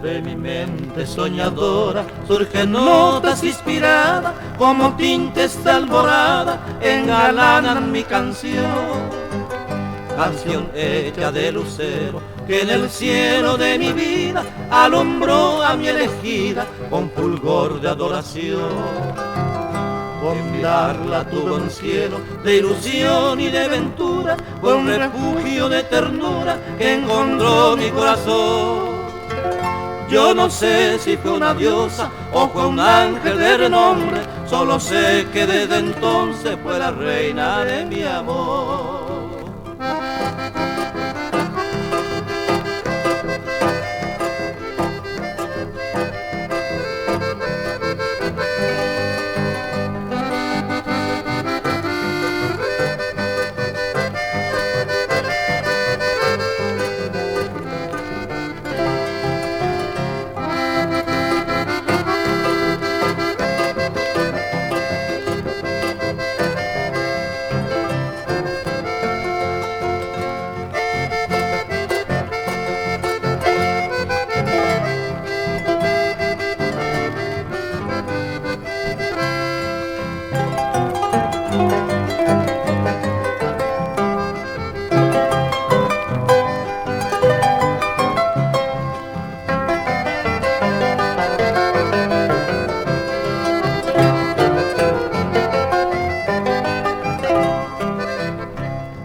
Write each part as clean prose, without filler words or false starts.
De mi mente soñadora surgen notas inspiradas, como tintes de alborada engalanan mi canción. Canción hecha de lucero que en el cielo de mi vida alumbró a mi elegida con fulgor de adoración. Con mirarla tuvo un cielo de ilusión y de ventura, fue un refugio de ternura que encontró mi corazón. Yo no sé si fue una diosa o fue un ángel de renombre, solo sé que desde entonces fue la reina de mi amor.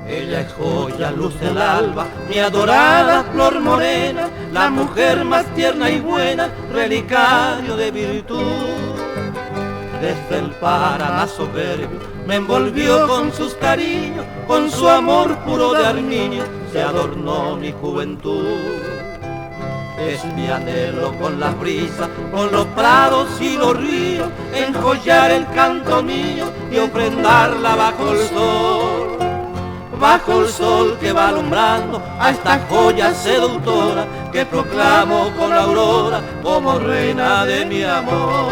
Ella es joya, luz del alba, mi adorada flor morena, la mujer más tierna y buena, relicario de virtud. Desde el Paraná soberbio me envolvió con sus cariños, con su amor puro de armiño se adornó mi juventud. Es mi anhelo con la brisa, con los prados y los ríos, enjollar el canto mío y ofrendarla bajo el sol. Bajo el sol que va alumbrando a esta joya seductora que proclamo con la aurora como reina de mi amor.